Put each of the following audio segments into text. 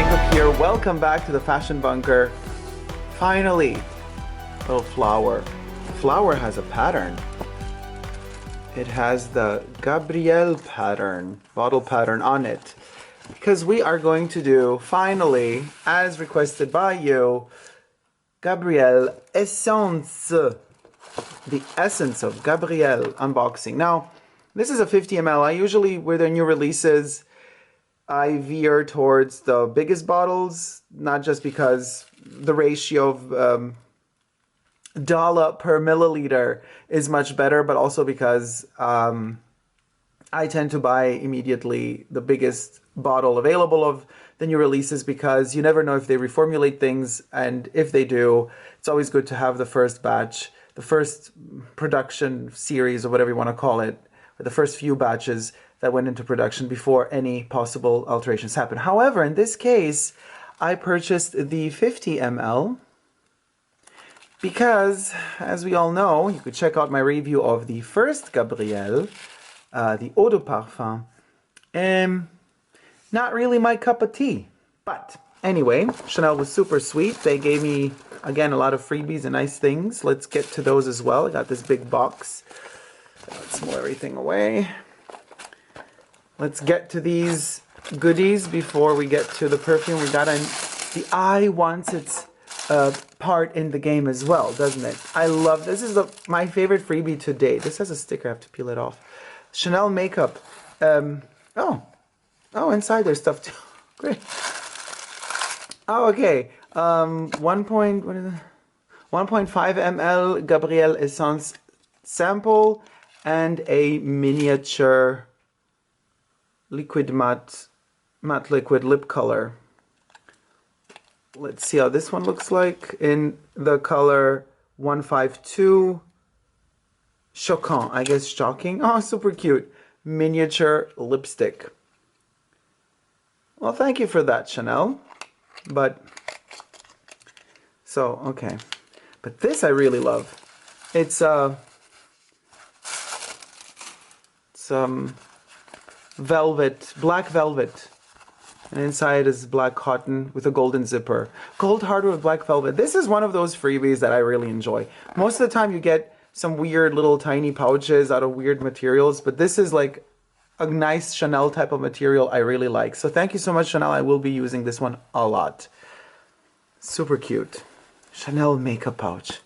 Dacob here. Welcome back to the Fashion Bunker. Finally, little flower. The flower has a pattern. It has the Gabrielle pattern, bottle pattern on it. Because we are going to do, finally, as requested by you, Gabrielle Essence. The essence of Gabrielle unboxing. Now, this is a 50 ml. I usually, with their new releases, I veer towards the biggest bottles, not just because the ratio of dollar per milliliter is much better, but also because I tend to buy immediately the biggest bottle available of the new releases, because you never know if they reformulate things, and if they do, it's always good to have the first batch, the first production series, or whatever you want to call it, or the first few batches that went into production before any possible alterations happen. However, in this case, I purchased the 50 ml because, as we all know, you could check out my review of the first Gabrielle, the eau de parfum. Not really my cup of tea. But anyway, Chanel was super sweet. They gave me, again, a lot of freebies and nice things. Let's get to those as well. I got this big box. Let's move everything away. Let's get to these goodies before we get to the perfume. We got the eye wants its part in the game as well, doesn't it? I love this. Is my favorite freebie to date. This has a sticker. I have to peel it off. Chanel makeup. Oh, inside there's stuff too. Great. Oh, okay. 1.5 ml Gabrielle Essence sample and a miniature liquid matte liquid lip color. Let's see how this one looks like in the color 152. Choquant, I guess shocking. Oh, super cute. Miniature lipstick. Well, thank you for that, Chanel. But, so, okay. But this I really love. It's velvet, black velvet, and inside is black cotton with a golden zipper. Gold hardware with black velvet. This is one of those freebies that I really enjoy. Most of the time you get some weird little tiny pouches out of weird materials, but this is like a nice Chanel type of material I really like. So thank you so much, Chanel. I will be using this one a lot. Super cute. Chanel makeup pouch.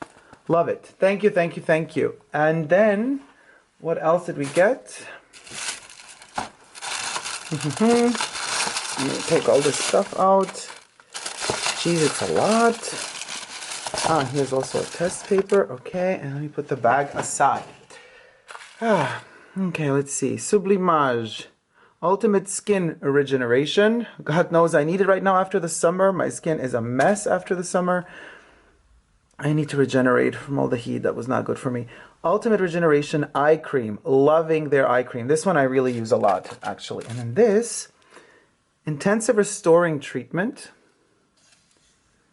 Love it. Thank you, thank you, thank you. And then, what else did we get? Let me take all this stuff out. Jeez, it's a lot. Ah, here's also a test paper. Okay, and let me put the bag aside. Okay, let's see. Sublimage. Ultimate Skin Regeneration. God knows I need it right now after the summer. My skin is a mess after the summer. I need to regenerate from all the heat. That was not good for me. Ultimate Regeneration Eye Cream. Loving their eye cream. This one I really use a lot, actually. And then this, Intensive Restoring Treatment.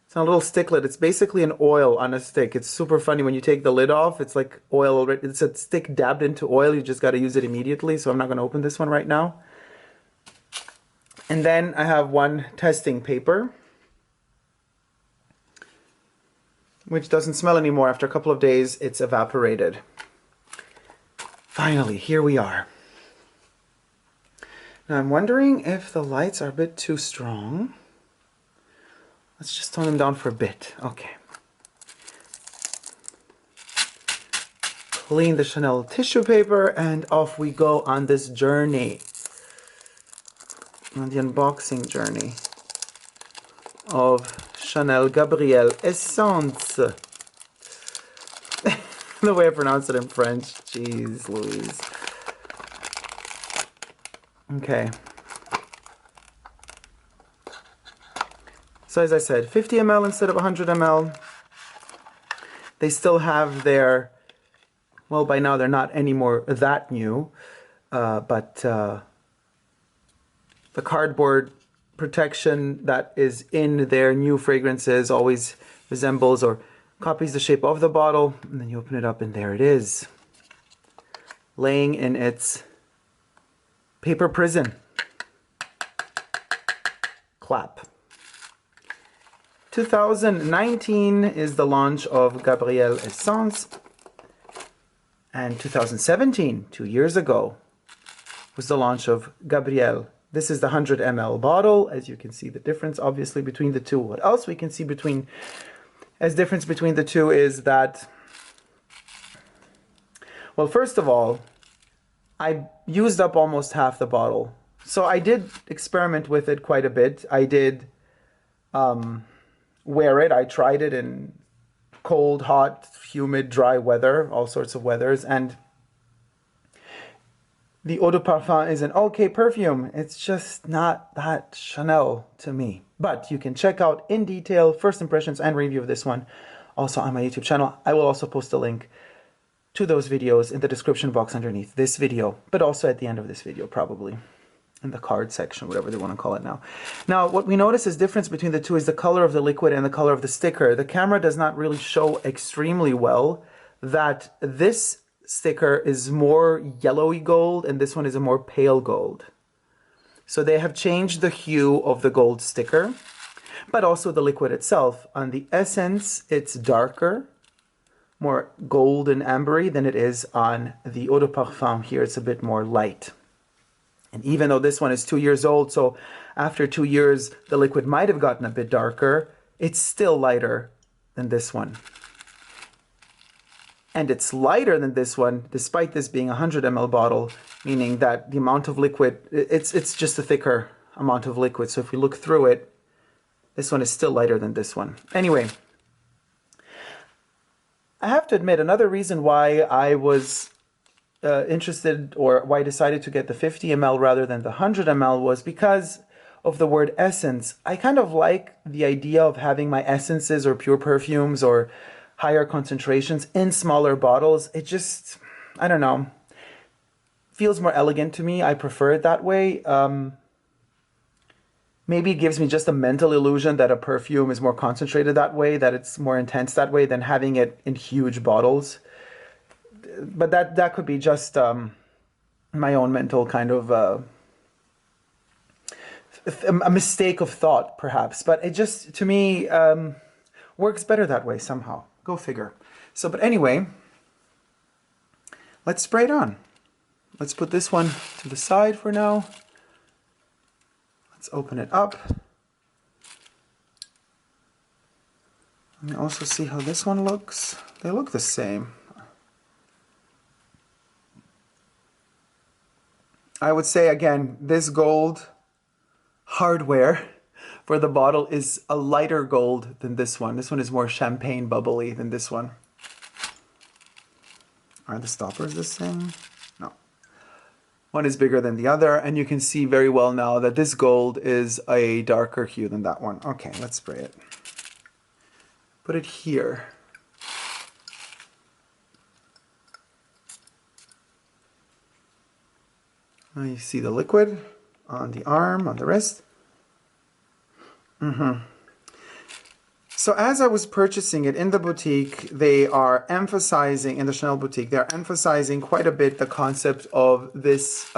It's a little sticklet. It's basically an oil on a stick. It's super funny. When you take the lid off, it's like oil already. It's a stick dabbed into oil. You just got to use it immediately. So I'm not going to open this one right now. And then I have one testing paper, which doesn't smell anymore. After a couple of days, it's evaporated. Finally, here we are. Now I'm wondering if the lights are a bit too strong. Let's just tone them down for a bit. Okay. Clean the Chanel tissue paper, and off we go on this journey. On the unboxing journey of Chanel Gabrielle Essence. The way I pronounce it in French. Jeez Louise. Okay. So as I said, 50 ml instead of 100 ml. They still have their, well, by now they're not anymore that new, but the cardboard protection that is in their new fragrances always resembles or copies the shape of the bottle, and then you open it up and there it is, laying in its paper prison. Clap. 2019 is the launch of Gabrielle Essence. And 2017, 2 years ago, was the launch of Gabrielle. This is the 100 ml bottle. As you can see the difference, obviously, between the two. What else we can see as difference between the two is that, well, first of all, I used up almost half the bottle. So I did experiment with it quite a bit. I did wear it. I tried it in cold, hot, humid, dry weather, all sorts of weathers. And the eau de parfum is an okay perfume. It's just not that Chanel to me. But you can check out in detail first impressions and review of this one also on my YouTube channel. I will also post a link to those videos in the description box underneath this video, but also at the end of this video, probably in the card section, whatever they want to call it now. Now, what we notice is difference between the two is the color of the liquid and the color of the sticker. The camera does not really show extremely well that this sticker is more yellowy gold and this one is a more pale gold. So they have changed the hue of the gold sticker, but also the liquid itself. On the Essence, it's darker, more gold and ambery than it is on the eau de parfum. Here it's a bit more light. And even though this one is 2 years old, so after 2 years the liquid might have gotten a bit darker, it's still lighter than this one. And it's lighter than this one, despite this being a 100 ml bottle, meaning that the amount of liquid, it's just a thicker amount of liquid. So if we look through it, this one is still lighter than this one. Anyway, I have to admit, another reason why I was interested, or why I decided to get the 50 ml rather than the 100 ml, was because of the word essence. I kind of like the idea of having my essences or pure perfumes or higher concentrations in smaller bottles. It just, I don't know, feels more elegant to me. I prefer it that way. Maybe it gives me just a mental illusion that a perfume is more concentrated that way, that it's more intense that way than having it in huge bottles. But that could be just my own mental kind of a mistake of thought, perhaps. But it just, to me, works better that way somehow. Go figure. So, but anyway, let's spray it on. Let's put this one to the side for now. Let's open it up. Let me also see how this one looks. They look the same. I would say, again, this gold hardware for the bottle is a lighter gold than this one. This one is more champagne bubbly than this one. Are the stoppers the same? No. One is bigger than the other, and you can see very well now that this gold is a darker hue than that one. Okay, let's spray it. Put it here. Now you see the liquid on the arm, on the wrist. So as I was purchasing it in the boutique, they are emphasizing, in the Chanel boutique, they're emphasizing quite a bit the concept of this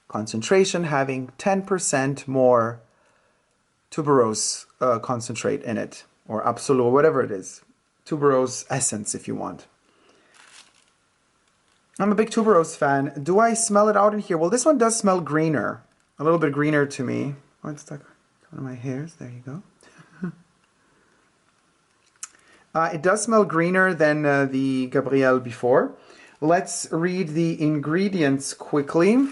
concentration having 10% more tuberose concentrate in it, or absolute, or whatever it is. Tuberose essence, if you want. I'm a big tuberose fan. Do I smell it out in here? Well, this one does smell greener, a little bit greener to me. Oh, it's stuck one of my hairs. There you go. It does smell greener than the Gabrielle before. Let's read the ingredients quickly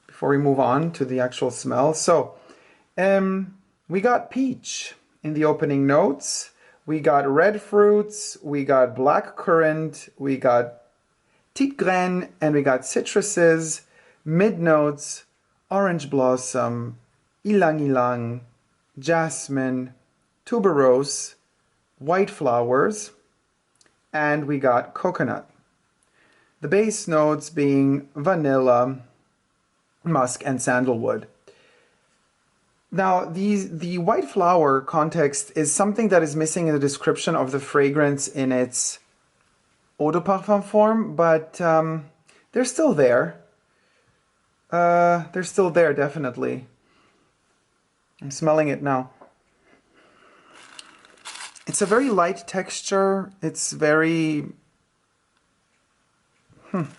before we move on to the actual smell. So, we got peach in the opening notes. We got red fruits, we got black currant, we got petite graine, and we got citruses, mid notes, orange blossom, ylang ylang, jasmine, tuberose, white flowers, and we got coconut. The base notes being vanilla, musk, and sandalwood. Now, the white flower context is something that is missing in the description of the fragrance in its eau de parfum form, but they're still there. They're still there, definitely. I'm smelling it now. It's a very light texture. It's very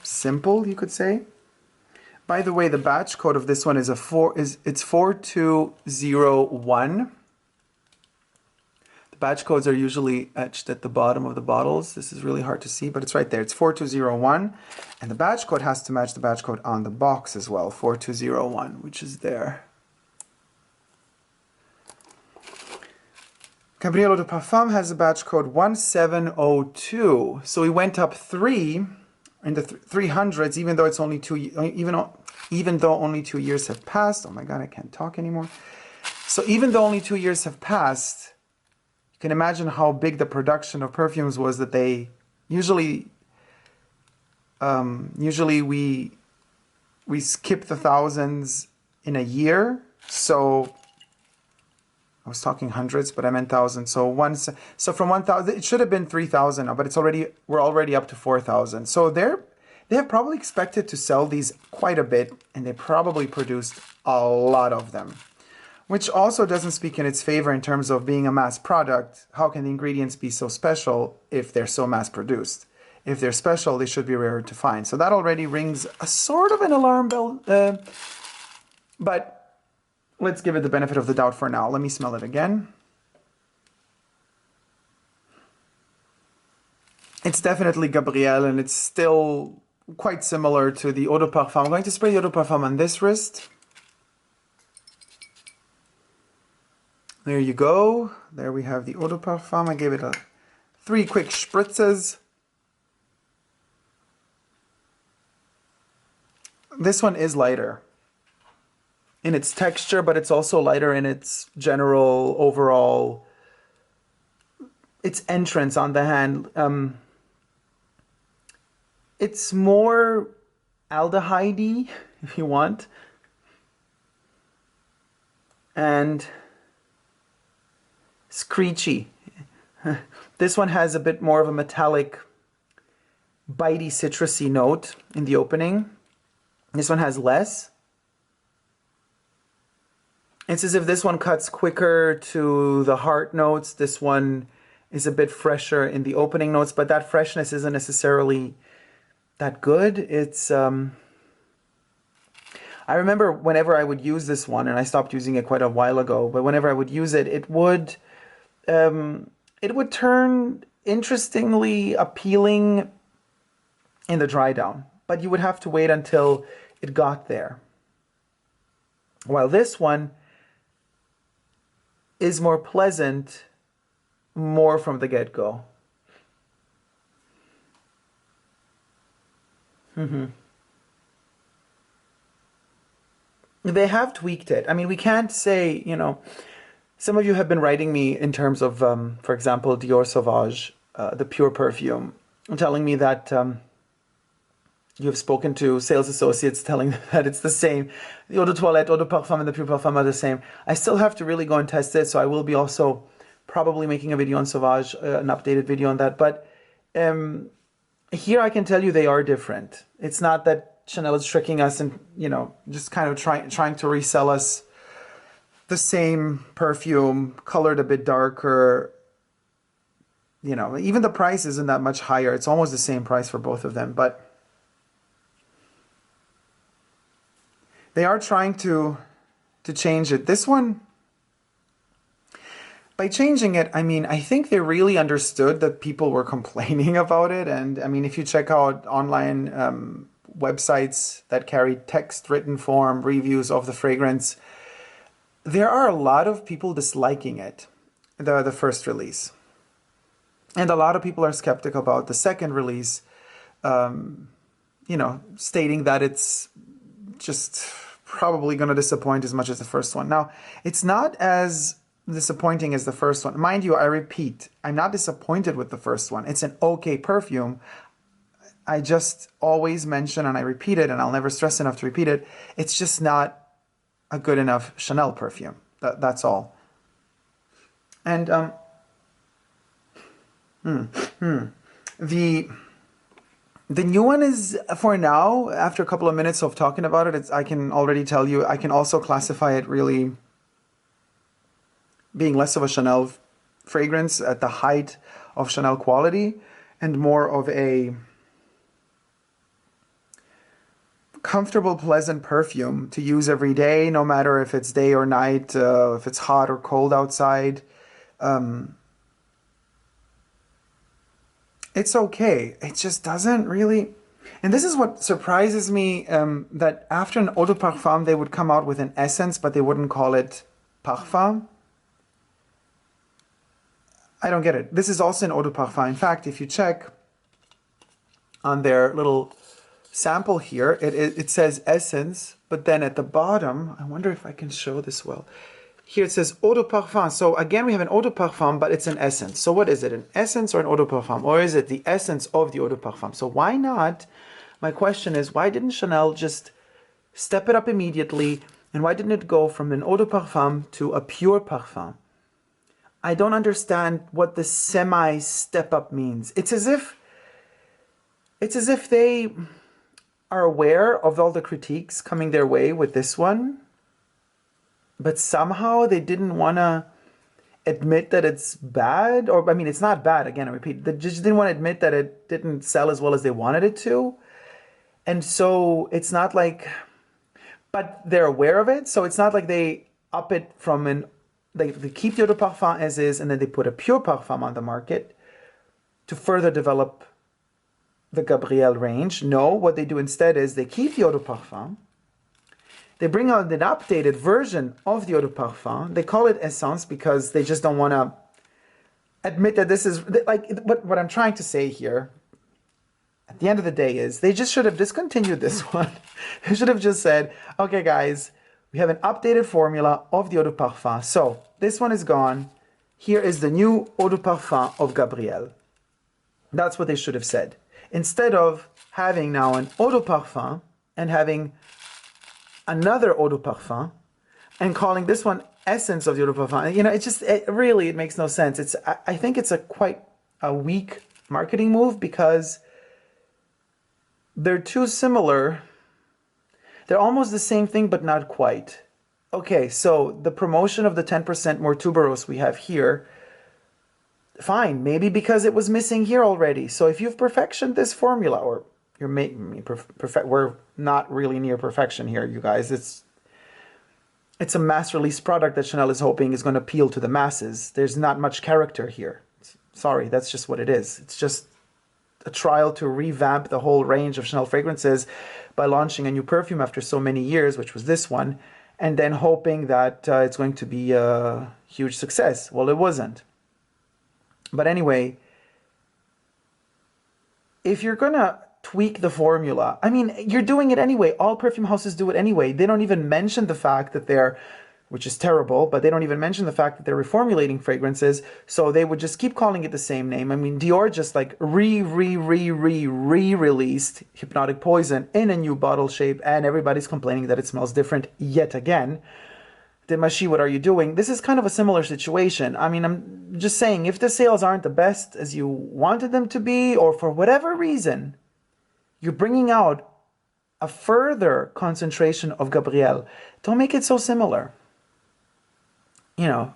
simple, you could say. By the way, the batch code of this one is it's 4201. The batch codes are usually etched at the bottom of the bottles. This is really hard to see, but it's right there. It's 4201, and the batch code has to match the batch code on the box as well, 4201, which is there. Gabrielle Eau de Parfum has a batch code 1702. So we went up 3 in the 300s, even though it's only even though only 2 years have passed. Oh my God, I can't talk anymore. So even though only 2 years have passed, you can imagine how big the production of perfumes was that they usually we skip the thousands in a year. So I was talking hundreds, but I meant thousands. So from 1,000, it should have been 3,000, but we're already up to 4,000. So they have probably expected to sell these quite a bit, and they probably produced a lot of them, which also doesn't speak in its favor in terms of being a mass product. How can the ingredients be so special if they're so mass produced? If they're special, they should be rare to find. So that already rings a sort of an alarm bell, but let's give it the benefit of the doubt for now. Let me smell it again. It's definitely Gabrielle, and it's still quite similar to the Eau de Parfum. I'm going to spray the Eau de Parfum on this wrist. There you go. There we have the Eau de Parfum. I gave it 3 quick spritzes. This one is lighter in its texture, but it's also lighter in its general overall, its entrance on the hand. It's more aldehyde-y, if you want, and screechy. This one has a bit more of a metallic, bitey, citrusy note in the opening. This one has less. It's as if this one cuts quicker to the heart notes. This one is a bit fresher in the opening notes, but that freshness isn't necessarily that good. It's I remember whenever I would use this one, and I stopped using it quite a while ago, but whenever I would use it, it would turn interestingly appealing in the dry down, but you would have to wait until it got there. While this one is more pleasant, more from the get-go. They have tweaked it. I mean, we can't say, you know, some of you have been writing me in terms of, for example, Dior Sauvage, the pure perfume, telling me that you have spoken to sales associates telling them that it's the same. The Eau de Toilette, Eau de Parfum, and the Pure Parfum are the same. I still have to really go and test it, so I will be also probably making a video on Sauvage, an updated video on that. But here I can tell you they are different. It's not that Chanel is tricking us and, you know, just kind of trying to resell us the same perfume, colored a bit darker. You know, even the price isn't that much higher. It's almost the same price for both of them, but they are trying to change it. This one, by changing it, I mean, I think they really understood that people were complaining about it. And I mean, if you check out online websites that carry text written form reviews of the fragrance, there are a lot of people disliking it, the first release. And a lot of people are skeptical about the second release, you know, stating that it's just probably going to disappoint as much as the first one. Now, it's not as disappointing as the first one. Mind you, I repeat, I'm not disappointed with the first one. It's an okay perfume. I just always mention, and I repeat it, and I'll never stress enough to repeat it, it's just not a good enough Chanel perfume. That's all. And the new one is, for now, after a couple of minutes of talking about it, I can already tell you, I can also classify it really being less of a Chanel fragrance at the height of Chanel quality and more of a comfortable, pleasant perfume to use every day, no matter if it's day or night, if it's hot or cold outside. It's okay. It just doesn't really... And this is what surprises me, that after an eau de parfum, they would come out with an essence, but they wouldn't call it parfum. I don't get it. This is also an eau de parfum. In fact, if you check on their little sample here, it says essence, but then at the bottom, I wonder if I can show this well. Here it says eau de parfum. So again, we have an eau de parfum, but it's an essence. So what is it, an essence or an eau de parfum? Or is it the essence of the eau de parfum? So why not? My question is, why didn't Chanel just step it up immediately? And why didn't it go from an eau de parfum to a pure parfum? I don't understand what the semi-step up means. It's as if they are aware of all the critiques coming their way with this one, but somehow they didn't want to admit that it's bad. Or, I mean, it's not bad, again, I repeat, they just didn't want to admit that it didn't sell as well as they wanted it to. And so it's not like, but they're aware of it, so it's not like they up it from an, they keep the eau de parfum as is, and then they put a pure parfum on the market to further develop the Gabrielle range. No, what they do instead is they keep the eau de parfum, they bring out an updated version of the eau de parfum, they call it essence because they just don't want to admit that this is, like, what I'm trying to say here, at the end of the day, is they just should have discontinued this one. They should have just said, okay guys, we have an updated formula of the eau de parfum. So this one is gone. Here is the new eau de parfum of Gabrielle. That's what they should have said. Instead of having now an eau de parfum and having another eau de parfum and calling this one essence of the eau de parfum. You know, it makes no sense. I think it's quite a weak marketing move because they're too similar. They're almost the same thing, but not quite. Okay, so the promotion of the 10% more tuberose we have here, fine, maybe because it was missing here already. So if you've perfectioned this formula, or you're making we're not really near perfection here, you guys. It's a mass release product that Chanel is hoping is going to appeal to the masses. There's not much character here. Sorry, that's just what it is. It's just a trial to revamp the whole range of Chanel fragrances by launching a new perfume after so many years, which was this one, and then hoping that it's going to be a huge success. Well, it wasn't. But anyway, if you're going to tweak the formula, I mean, you're doing it anyway. All perfume houses do it anyway. They don't even mention the fact that they're, which is terrible, but they don't even mention the fact that they're reformulating fragrances, so they would just keep calling it the same name. I mean, Dior just like re-released Hypnotic Poison in a new bottle shape, and everybody's complaining that it smells different yet again. Demachi, what are you doing? This is kind of a similar situation. I mean, I'm just saying, if the sales aren't the best as you wanted them to be, or for whatever reason, you're bringing out a further concentration of Gabrielle, don't make it so similar. You know,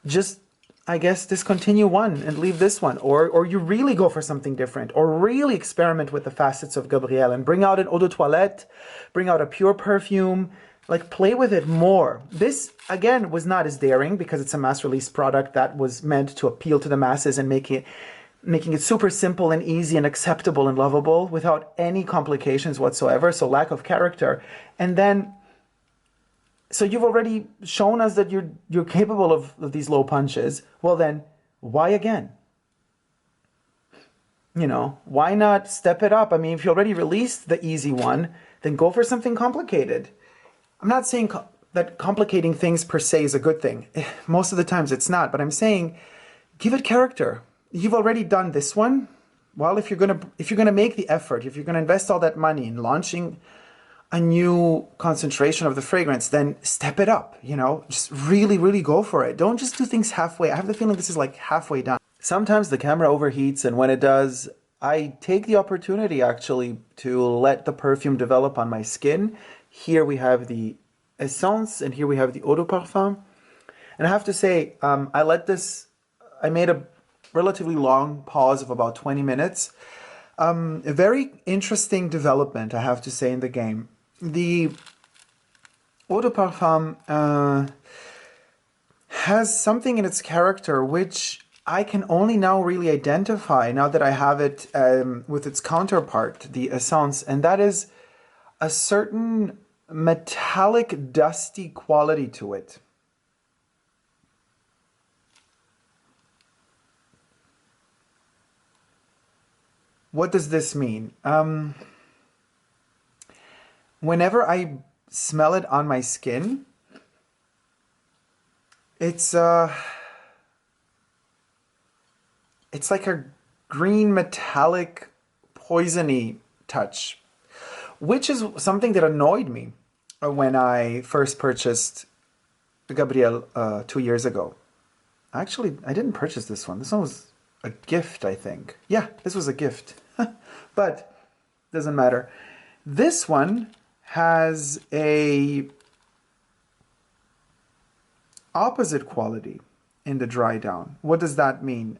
just, I guess, discontinue one and leave this one. Or you really go for something different, or really experiment with the facets of Gabrielle and bring out an eau de toilette, bring out a pure perfume, like play with it more. This, again, was not as daring because it's a mass release product that was meant to appeal to the masses and making it super simple and easy and acceptable and lovable without any complications whatsoever, so lack of character. And then, so you've already shown us that you're capable of these low punches. Well then, why again? You know, why not step it up? I mean, if you already released the easy one, then go for something complicated. I'm not saying that complicating things per se is a good thing. Most of the times it's not, but I'm saying give it character. You've already done this one. Well, if you're gonna make the effort, if you're gonna invest all that money in launching a new concentration of the fragrance, then step it up, you know, just really, really go for it. Don't just do things halfway. I have the feeling this is like halfway done. Sometimes the camera overheats, and when it does, I take the opportunity actually to let the perfume develop on my skin. Here we have the essence, and here we have the eau de parfum. And I have to say, I made a relatively long pause of about 20 minutes. A very interesting development, I have to say, in the game. The eau de parfum has something in its character which I can only now really identify now that I have it with its counterpart, the essence, and that is a certain metallic, dusty quality to it. What does this mean? Whenever I smell it on my skin, it's like a green metallic poisony touch, which is something that annoyed me when I first purchased Gabrielle 2 years ago. Actually, I didn't purchase this one. This one was a gift, I think. Yeah, this was a gift. But doesn't matter. This one has a opposite quality in the dry down. What does that mean?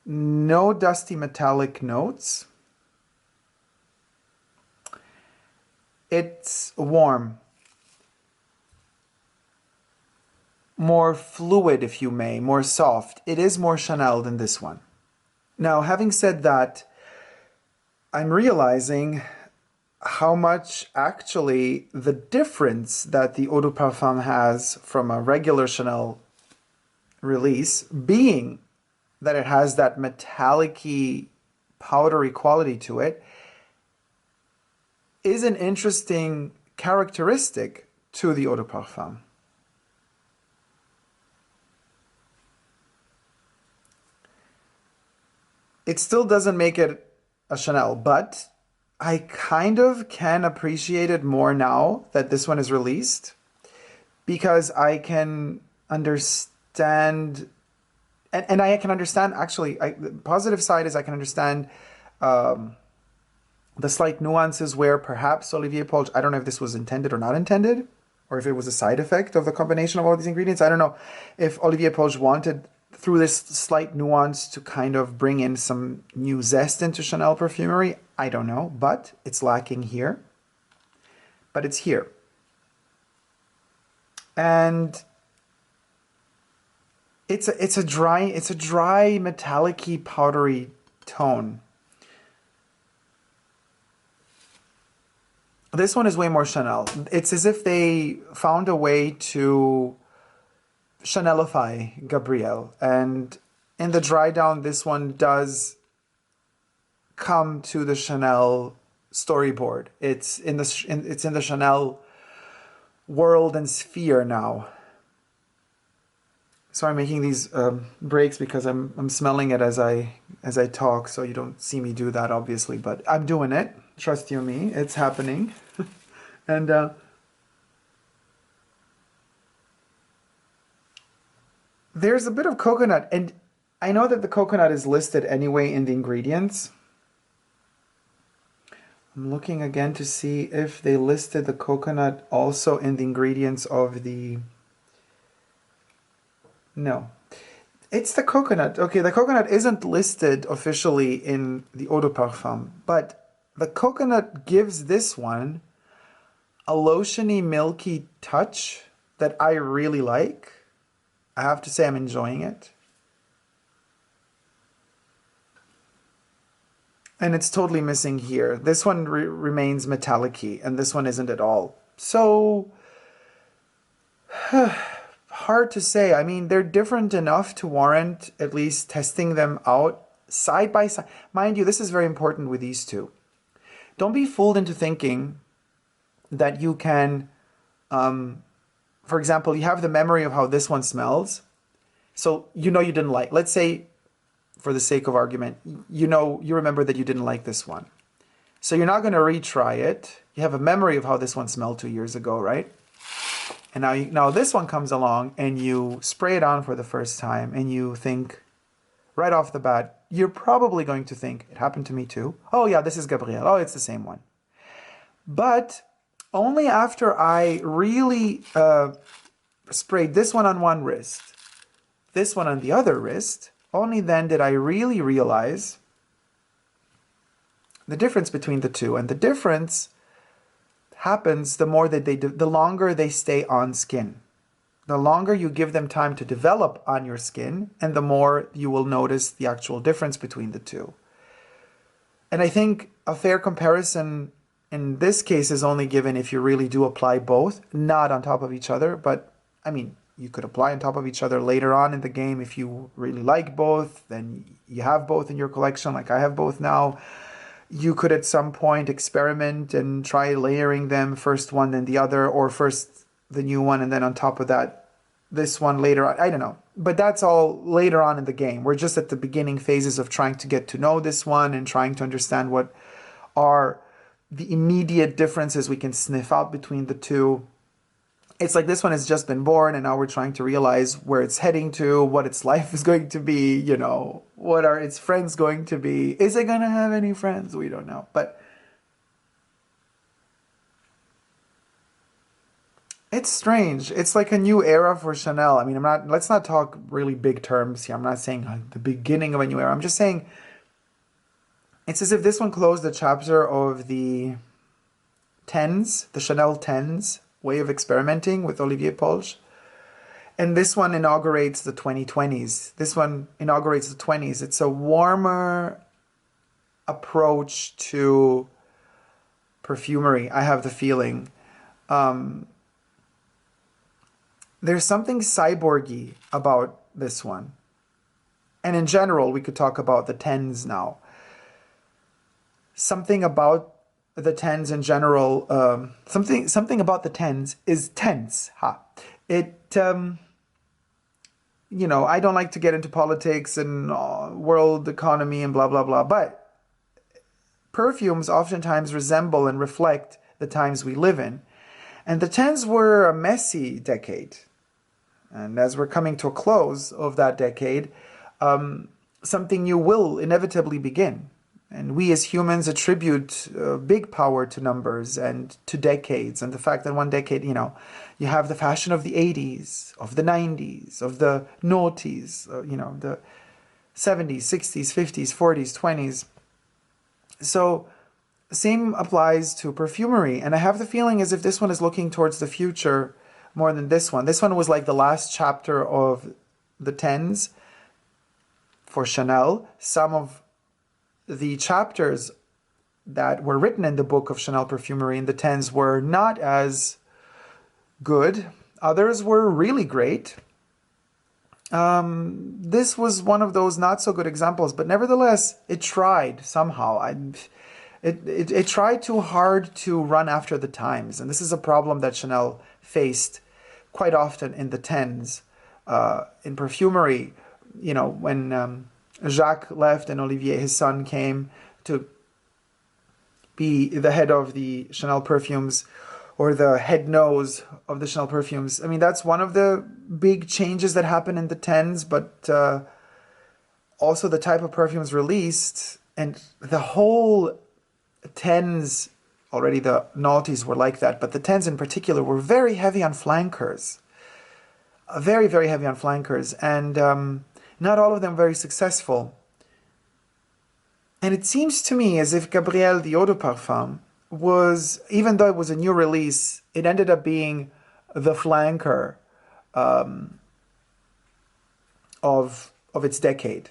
No dusty metallic notes. It's warm, more fluid, if you may, more soft. It is more Chanel than this one. Now, having said that, I'm realizing how much actually the difference that the eau de parfum has from a regular Chanel release, being that it has that metallic-y, powdery quality to it, is an interesting characteristic to the eau de parfum. It still doesn't make it a Chanel, but I kind of can appreciate it more now that this one is released, because I can understand, and I can understand actually, the positive side is I can understand the slight nuances where perhaps Olivier Paul, I don't know if this was intended or not intended, or if it was a side effect of the combination of all these ingredients. I don't know if Olivier Paul wanted, through this slight nuance, to kind of bring in some new zest into Chanel perfumery. I don't know, but it's lacking here. But it's here. And it's a dry metallic-y, powdery tone. This one is way more Chanel. It's as if they found a way to Chanelify Gabrielle, and in the dry down, this one does come to the Chanel storyboard. It's in the Chanel world and sphere now. So I'm making these breaks because I'm smelling it as I talk, so you don't see me do that obviously, but I'm doing it. Trust you me, it's happening. And there's a bit of coconut, and I know that the coconut is listed anyway in the ingredients. I'm looking again to see if they listed the coconut also in the ingredients of the... No. It's the coconut. Okay, the coconut isn't listed officially in the eau de parfum, but the coconut gives this one a lotiony, milky touch that I really like. I have to say I'm enjoying it. And it's totally missing here. This one remains metallic-y, and this one isn't at all. So, hard to say. I mean, they're different enough to warrant at least testing them out side by side. Mind you, this is very important with these two. Don't be fooled into thinking that you can... for example, you have the memory of how this one smells. So you know you didn't like, let's say, for the sake of argument, you remember that you didn't like this one. So you're not going to retry it. You have a memory of how this one smelled 2 years ago, right? And now this one comes along and you spray it on for the first time and you think, right off the bat, you're probably going to think, it happened to me too. Oh yeah, this is Gabrielle. Oh, it's the same one. But only after I really sprayed this one on one wrist, this one on the other wrist, only then did I really realize the difference between the two. And the difference happens the more that the longer they stay on skin. The longer you give them time to develop on your skin, and the more you will notice the actual difference between the two. And I think a fair comparison in this case is only given if you really do apply both, not on top of each other. But I mean, you could apply on top of each other later on in the game if you really like both, then you have both in your collection, like I have both now. You could at some point experiment and try layering them, first one then the other, or first the new one and then on top of that this one later on. I don't know, but that's all later on in the game. We're just at the beginning phases of trying to get to know this one and trying to understand what are the immediate differences we can sniff out between the two. It's like this one has just been born and now we're trying to realize where it's heading to, what its life is going to be, you know, what are its friends going to be? Is it going to have any friends? We don't know. But it's strange. It's like a new era for Chanel. I mean, let's not talk really big terms here. I'm not saying the beginning of a new era. I'm just saying it's as if this one closed the chapter of the tens, the Chanel tens way of experimenting with Olivier Polge. And this one inaugurates the 2020s. This one inaugurates the 20s. It's a warmer approach to perfumery, I have the feeling. There's something cyborgy about this one. And in general, we could talk about the tens now. Something about the tens in general, something about the tens is tense. It, you know, I don't like to get into politics and world economy and blah, blah, blah, but perfumes oftentimes resemble and reflect the times we live in. And the tens were a messy decade. And as we're coming to a close of that decade, something new will inevitably begin. And we as humans attribute big power to numbers and to decades. And the fact that one decade, you know, you have the fashion of the 80s, of the 90s, of the noughties, you know, the 70s, 60s, 50s, 40s, 20s. So same applies to perfumery. And I have the feeling as if this one is looking towards the future more than this one. This one was like the last chapter of the tens for Chanel. Some of the chapters that were written in the book of Chanel Perfumery in the tens were not as good. Others were really great. This was one of those not so good examples, but nevertheless, it tried somehow. It tried too hard to run after the times. And this is a problem that Chanel faced quite often in the tens. In perfumery, you know, when Jacques left and Olivier, his son, came to be the head of the Chanel perfumes, or the head nose of the Chanel perfumes. I mean, that's one of the big changes that happened in the tens, but also the type of perfumes released and the whole tens. Already the noughties were like that, but the tens in particular were very heavy on flankers. Very, very heavy on flankers. And not all of them very successful. And it seems to me as if Gabrielle, the eau de parfum, was, even though it was a new release, it ended up being the flanker of its decade.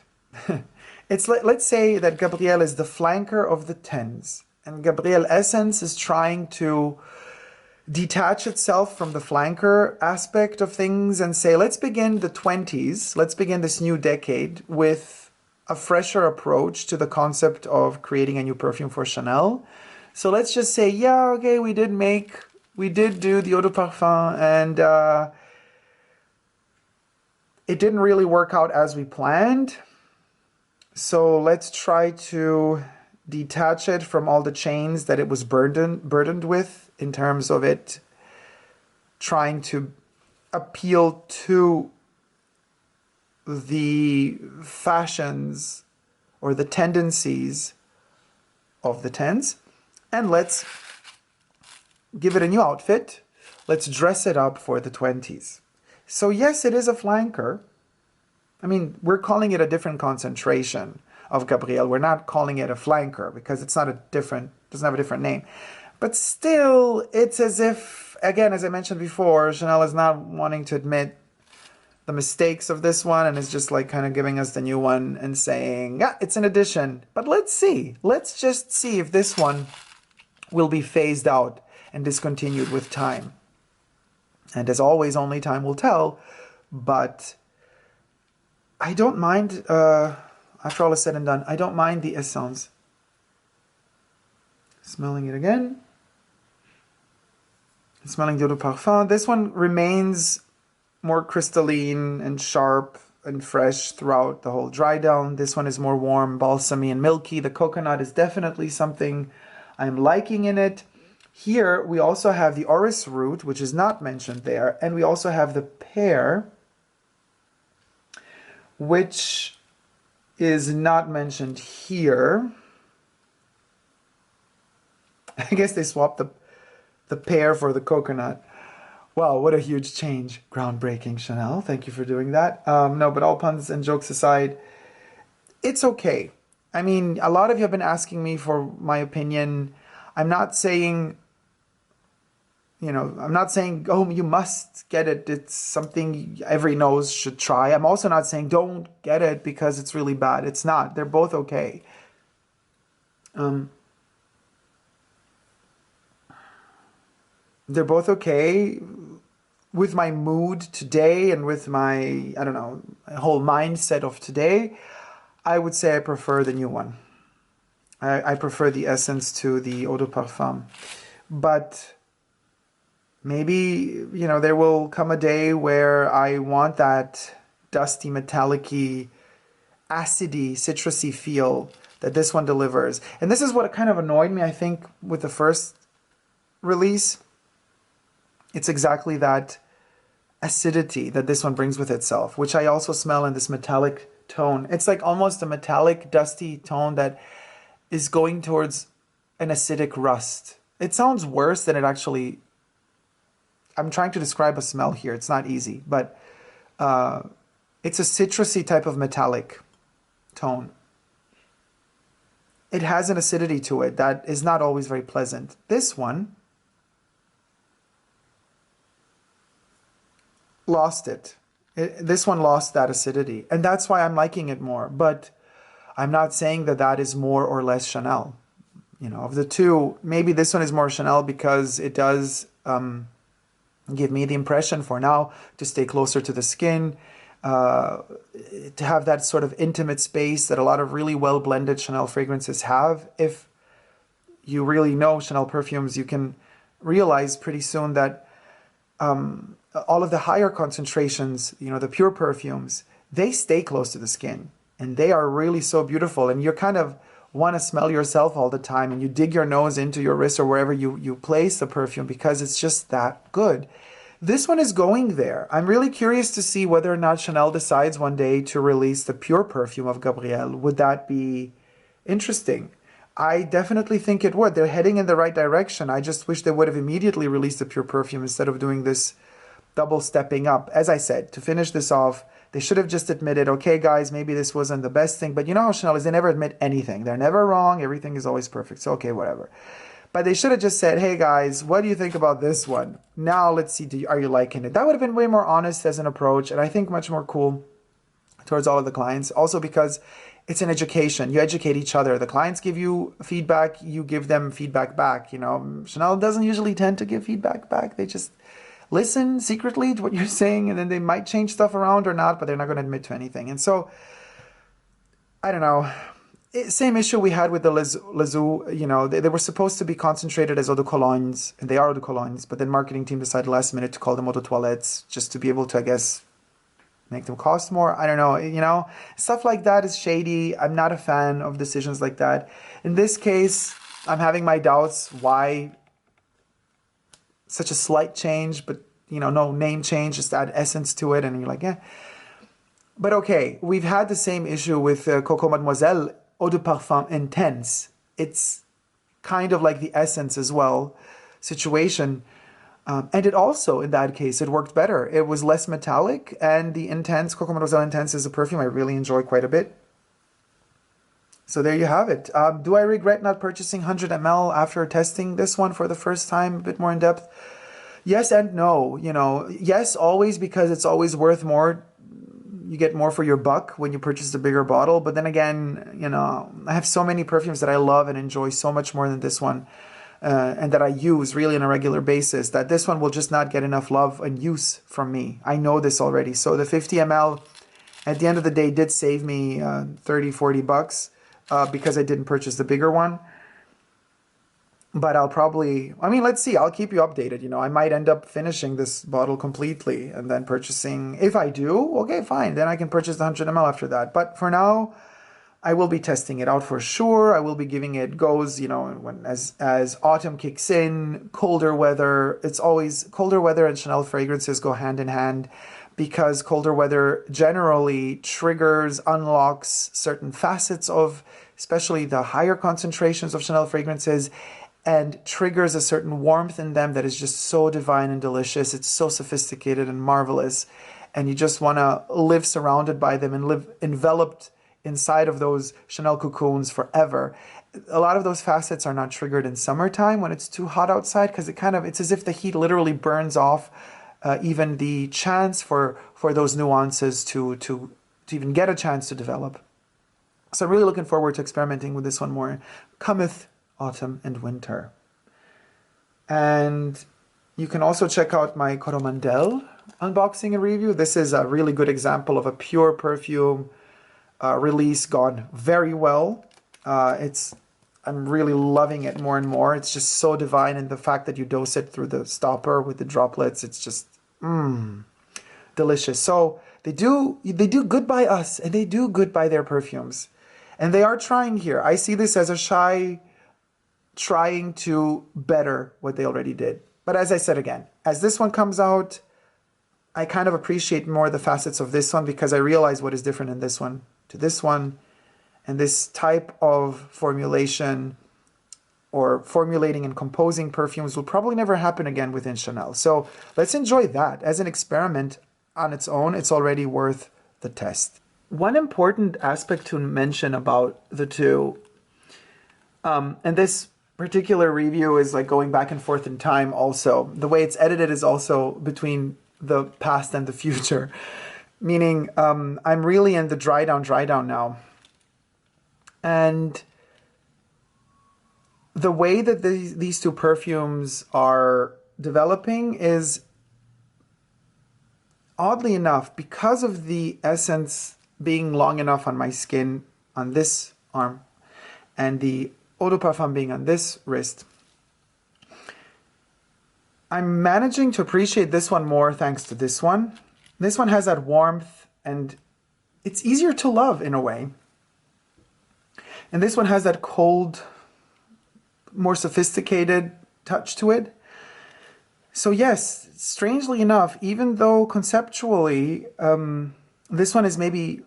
It's let's say that Gabrielle is the flanker of the tens. And Gabrielle Essence is trying to detach itself from the flanker aspect of things and say, let's begin the 20s, let's begin this new decade with a fresher approach to the concept of creating a new perfume for Chanel. So let's just say, yeah, okay, we did do the eau de parfum, and it didn't really work out as we planned. So let's try to detach it from all the chains that it was burdened with, in terms of it trying to appeal to the fashions or the tendencies of the tens. And let's give it a new outfit. Let's dress it up for the 20s. So yes, it is a flanker. I mean, we're calling it a different concentration of Gabrielle. We're not calling it a flanker because it's not a different, doesn't have a different name. But still, it's as if, again, as I mentioned before, Chanel is not wanting to admit the mistakes of this one and is just like kind of giving us the new one and saying, yeah, it's an addition. But let's see. Let's just see if this one will be phased out and discontinued with time. And as always, only time will tell. But I don't mind, after all is said and done, I don't mind the essence. Smelling it again. Smelling the eau de parfum. This one remains more crystalline and sharp and fresh throughout the whole dry down. This one is more warm, balsamy and milky. The coconut is definitely something I'm liking in it. Here we also have the orris root, which is not mentioned there, and we also have the pear, which is not mentioned here. I guess they swapped the pear for the coconut. Wow, what a huge change. Groundbreaking, Chanel. Thank you for doing that. No, but all puns and jokes aside, it's okay. I mean, a lot of you have been asking me for my opinion. I'm not saying, you know, I'm not saying, oh, you must get it. It's something every nose should try. I'm also not saying don't get it because it's really bad. It's not. They're both okay. They're both okay with my mood today and with my, I don't know, whole mindset of today. I would say I prefer the new one. I prefer the essence to the eau de parfum. But maybe, you know, there will come a day where I want that dusty, metallic-y, acidy, citrusy feel that this one delivers. And this is what kind of annoyed me, I think, with the first release. It's exactly that acidity that this one brings with itself, which I also smell in this metallic tone. It's like almost a metallic, dusty tone that is going towards an acidic rust. It sounds worse than it actually... I'm trying to describe a smell here. It's not easy, but it's a citrusy type of metallic tone. It has an acidity to it that is not always very pleasant. This one lost it. This one lost that acidity, and that's why I'm liking it more. But I'm not saying that that is more or less Chanel. You know, of the two, maybe this one is more Chanel because it does give me the impression for now to stay closer to the skin, to have that sort of intimate space that a lot of really well blended Chanel fragrances have. If you really know Chanel perfumes, you can realize pretty soon that all of the higher concentrations, you know, the pure perfumes, they stay close to the skin and they are really so beautiful. And you kind of want to smell yourself all the time and you dig your nose into your wrist or wherever you place the perfume because it's just that good. This one is going there. I'm really curious to see whether or not Chanel decides one day to release the pure perfume of Gabrielle. Would that be interesting? I definitely think it would. They're heading in the right direction. I just wish they would have immediately released the pure perfume instead of doing this double stepping up. As I said, to finish this off, they should have just admitted, okay, guys, maybe this wasn't the best thing. But you know how Chanel is, they never admit anything. They're never wrong. Everything is always perfect. So, okay, whatever. But they should have just said, hey, guys, what do you think about this one? Now, let's see, are you liking it? That would have been way more honest as an approach, and I think much more cool towards all of the clients. Also because it's an education. You educate each other. The clients give you feedback. You give them feedback back. You know, Chanel doesn't usually tend to give feedback back. They just listen secretly to what you're saying, and then they might change stuff around or not, but they're not going to admit to anything. And so, I don't know. Same issue we had with the Les Eaux. You know, they were supposed to be concentrated as eau de colognes, and they are eau de colognes, but then marketing team decided last minute to call them eau de toilettes just to be able to, I guess, make them cost more. I don't know. You know, stuff like that is shady. I'm not a fan of decisions like that. In this case, I'm having my doubts why such a slight change, but, you know, no name change, just add essence to it, and you're like, yeah. But okay, we've had the same issue with Coco Mademoiselle Eau de Parfum Intense. It's kind of like the essence as well situation. And it also, in that case, it worked better. It was less metallic, and the Intense, Coco Mademoiselle Intense is a perfume I really enjoy quite a bit. So there you have it. Do I regret not purchasing 100 ml after testing this one for the first time, a bit more in depth? Yes and no. You know, yes, always, because it's always worth more. You get more for your buck when you purchase the bigger bottle. But then again, you know, I have so many perfumes that I love and enjoy so much more than this one, and that I use really on a regular basis, that this one will just not get enough love and use from me. I know this already. So the 50 ml at the end of the day did save me 30, 40 bucks. Because I didn't purchase the bigger one. But I'll probably, I mean, let's see, I'll keep you updated. You know, I might end up finishing this bottle completely and then purchasing, if I do, okay, fine, then I can purchase the 100 ml after that. But for now, I will be testing it out for sure. I will be giving it goes, you know, when as autumn kicks in, colder weather, it's always, colder weather and Chanel fragrances go hand in hand, because colder weather generally triggers, unlocks certain facets of, especially the higher concentrations of Chanel fragrances, and triggers a certain warmth in them that is just so divine and delicious. It's so sophisticated and marvelous, and you just want to live surrounded by them and live enveloped inside of those Chanel cocoons forever. A lot of those facets are not triggered in summertime when it's too hot outside, because it's as if the heat literally burns off even the chance for those nuances to even get a chance to develop. So I'm really looking forward to experimenting with this one more. Cometh autumn and winter. And you can also check out my Coromandel unboxing and review. This is a really good example of a pure perfume release gone very well. I'm really loving it more and more. It's just so divine, and the fact that you dose it through the stopper with the droplets, it's just delicious. So they do good by us, and they do good by their perfumes. And they are trying here. I see this as a shy trying to better what they already did. But as I said again, as this one comes out, I kind of appreciate more the facets of this one, because I realize what is different in this one to this one. And this type of formulation, or formulating and composing perfumes, will probably never happen again within Chanel. So let's enjoy that. As an experiment on its own, it's already worth the test. One important aspect to mention about the two, and this particular review is like going back and forth in time also. The way it's edited is also between the past and the future. Meaning I'm really in the dry down now. And the way that these two perfumes are developing is, oddly enough, because of the essence being long enough on my skin on this arm and the eau de parfum being on this wrist, I'm managing to appreciate this one more thanks to this one. This one has that warmth, and it's easier to love in a way. And this one has that cold, more sophisticated touch to it. So yes, strangely enough, even though conceptually, this one is maybe,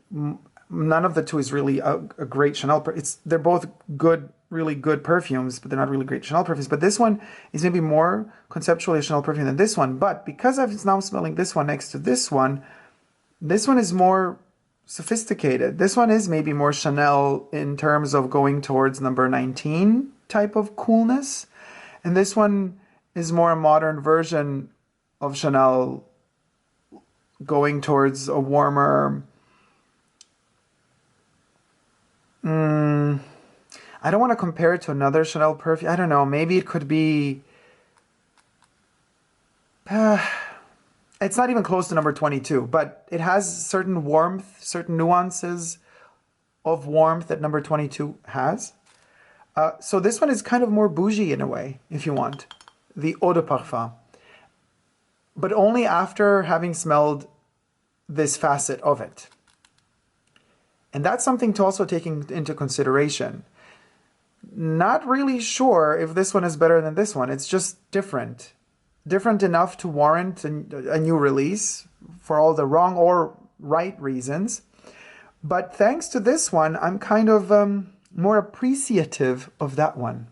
none of the two is really a great Chanel. They're both good, really good perfumes, but they're not really great Chanel perfumes. But this one is maybe more conceptually a Chanel perfume than this one. But because I'm now smelling this one next to this one is more sophisticated. This one is maybe more Chanel in terms of going towards number 19 type of coolness. And this one is more a modern version of Chanel, going towards a warmer, I don't want to compare it to another Chanel perfume. I don't know, maybe it could be, it's not even close to number 22, but it has certain warmth, certain nuances of warmth that number 22 has. So this one is kind of more bougie in a way, if you want, the eau de parfum. But only after having smelled this facet of it. And that's something to also take into consideration. Not really sure if this one is better than this one. It's just different. Different enough to warrant a new release for all the wrong or right reasons. But thanks to this one, I'm kind of more appreciative of that one.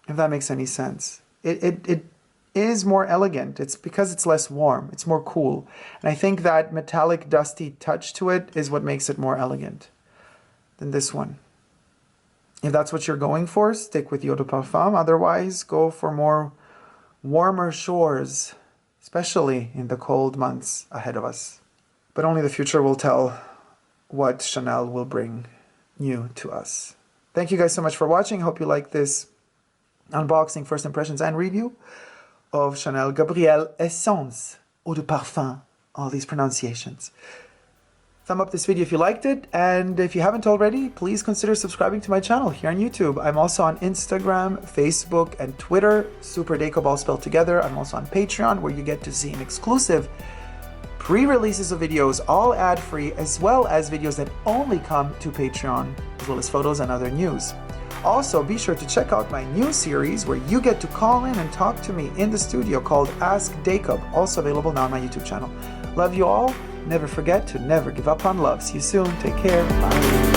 If that makes any sense. It is more elegant. It's because it's less warm. It's more cool. And I think that metallic, dusty touch to it is what makes it more elegant than this one. If that's what you're going for, stick with Eau de Parfum. Otherwise, go for more warmer shores, especially in the cold months ahead of us. But only the future will tell what Chanel will bring new to us. Thank you guys so much for watching. Hope you like this unboxing, first impressions, and review of Chanel Gabrielle Essence Eau de Parfum. All these pronunciations. Thumb up this video if you liked it, and if you haven't already, please consider subscribing to my channel here on YouTube. I'm also on Instagram, Facebook, and Twitter, Super Dacob all spelled together. I'm also on Patreon, where you get to see an exclusive pre-releases of videos, all ad-free, as well as videos that only come to Patreon, as well as photos and other news. Also, be sure to check out my new series where you get to call in and talk to me in the studio called Ask Dacob, also available now on my YouTube channel. Love you all. Never forget to never give up on love. See you soon. Take care. Bye.